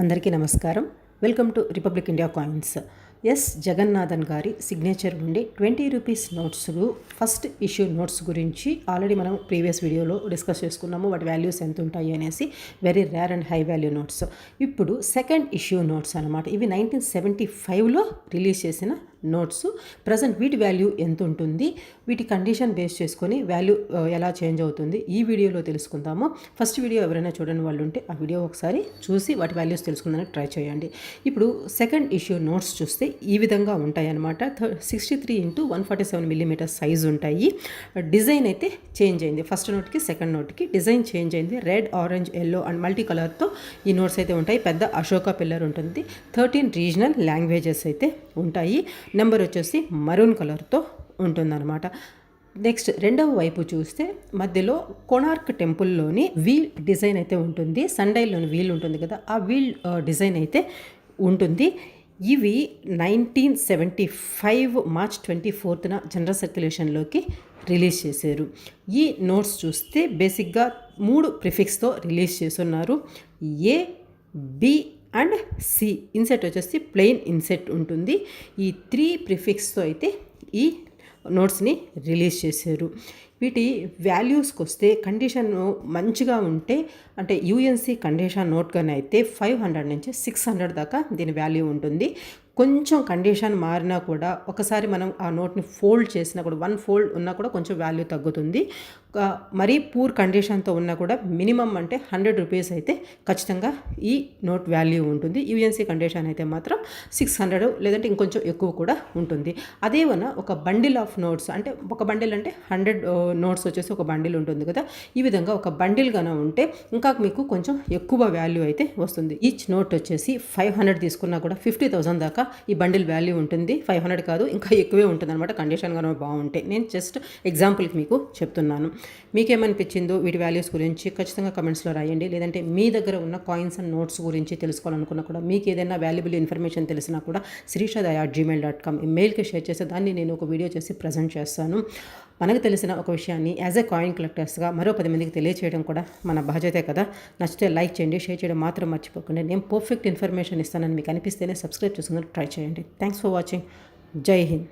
అందరికీ నమస్కారం. Welcome to republic India coins. S Jagannathan గారి సిగ్నేచర్ ఉండి 20 రూపీస్ నోట్స్లు ఫస్ట్ ఇష్యూ నోట్స్ గురించి ఆల్రెడీ మనం ప్రీవియస్ వీడియోలో డిస్కస్ చేసుకున్నాము. వాటి వాల్యూస్ ఎంత ఉంటాయి అనేసి. Very rare and high value notes. ఇప్పుడు సెకండ్ ఇష్యూ నోట్స్ అనమాట. ఇవి 1975లో రిలీజ్ చేసిన నోట్స్. ప్రజెంట్ వీటి వాల్యూ ఎంత ఉంటుంది, వీటి కండిషన్ బేస్ చేసుకొని వాల్యూ ఎలా చేంజ్ అవుతుంది, ఈ వీడియోలో తెలుసుకుందాము. ఫస్ట్ వీడియో ఎవరైనా చూడని వాళ్ళు ఉంటే ఆ వీడియో ఒకసారి చూసి వాటి వాల్యూస్ తెలుసుకుందానికి ట్రై చేయండి. ఇప్పుడు సెకండ్ ఇష్యూ నోట్స్ చూస్తే ఈ విధంగా ఉంటాయి అనమాట. 63x147 మిల్లీమీటర్ సైజ్ ఉంటాయి. డిజైన్ అయితే చేంజ్ అయింది. ఫస్ట్ నోట్కి సెకండ్ నోట్కి డిజైన్ చేంజ్ అయింది. Red, orange, yellow and multi కలర్తో ఈ నోట్స్ అయితే ఉంటాయి. పెద్ద అశోక పిల్లర్ ఉంటుంది. 13 రీజనల్ లాంగ్వేజెస్ అయితే ఉంటాయి. నెంబర్ వచ్చేసి మరూన్ కలర్తో ఉంటుందన్నమాట. నెక్స్ట్ రెండవ వైపు చూస్తే మధ్యలో కొనార్క్ టెంపుల్లోని వీల్ డిజైన్ అయితే ఉంటుంది. సండైల్లోని వీల్ ఉంటుంది కదా, ఆ వీల్ డిజైన్ అయితే ఉంటుంది. ఇవి 1975 మార్చ్ 24న జనరల్ సర్క్యులేషన్లోకి రిలీజ్ చేశారు. ఈ నోట్స్ చూస్తే బేసిక్గా 3 ప్రిఫిక్స్తో రిలీజ్ చేస్తున్నారు. ఏ, బి అండ్ సి. ఇన్సెట్ వచ్చేసి ప్లెయిన్ ఇన్సెట్ ఉంటుంది. ఈ 3 ప్రిఫిక్స్తో అయితే ఈ నోట్స్ని రిలీజ్ చేశారు. వీటి వాల్యూస్కి వస్తే కండిషన్ మంచిగా ఉంటే, అంటే యూఎన్సీ కండిషన్ నోట్ కానీ అయితే 500 నుంచి 600 దాకా దీని వాల్యూ ఉంటుంది. కొంచెం కండిషన్ మారినా కూడా ఒకసారి మనం ఆ నోట్ని ఫోల్డ్ చేసినా కూడా 1 ఫోల్డ్ ఉన్నా కూడా కొంచెం వాల్యూ తగ్గుతుంది. మరీ పూర్ కండిషన్తో ఉన్నా కూడా మినిమం అంటే 100 రూపీస్ అయితే ఖచ్చితంగా ఈ నోట్ వాల్యూ ఉంటుంది. యూఎన్సీ కండిషన్ అయితే మాత్రం 600 లేదంటే ఇంకొంచెం ఎక్కువ కూడా ఉంటుంది. అదేవన్నా ఒక బండిల్ ఆఫ్ నోట్స్, అంటే ఒక బండిల్ అంటే 100 నోట్స్ వచ్చేసి ఒక బండిల్ ఉంటుంది కదా, ఈ విధంగా ఒక బండిల్ గాన ఉంటే ఇంకా మీకు కొంచెం ఎక్కువ వాల్యూ అయితే వస్తుంది. ఈచ్ నోట్ వచ్చేసి 500 తీసుకున్నా కూడా 50,000 దాకా ఈ బండిల్ వాల్యూ ఉంటుంది. 500 కాదు, ఇంకా ఎక్కువే ఉంటుంది అనమాట కండిషన్ గానే బాగుంటే. నేను జస్ట్ ఎగ్జాంపుల్కి మీకు చెప్తున్నాను. మీకేమనిపించిందో వీటి వాల్యూస్ గురించి ఖచ్చితంగా కమెంట్స్లో రాయండి. లేదంటే మీ దగ్గర ఉన్న కాయిన్స్ అండ్ నోట్స్ గురించి తెలుసుకోవాలనుకున్నా కూడా, మీకు ఏదైనా వాల్యుబుల్ ఇన్ఫర్మేషన్ తెలిసినా కూడా srisha@gmail.com ఈ మెయిల్కి షేర్ చేస్తే దాన్ని నేను ఒక వీడియో చేసి ప్రజెంట్ చేస్తాను. మనకు తెలిసిన ఒక విషయాన్ని యాజ్ ఎ కాయిన్ కలెక్టర్స్గా మరో 10 మందికి తెలియచేయడం కూడా మన బాధ్యతే కదా. నచ్చితే లైక్ చేయండి, షేర్ చేయడం మాత్రం మర్చిపోకండి. నేను పర్ఫెక్ట్ ఇన్ఫర్మేషన్ ఇస్తానని మీకు అనిపిస్తేనే సబ్స్క్రైబ్ చేసుకుని ట్రై చేయండి. Thanks for watching. జై హింద్.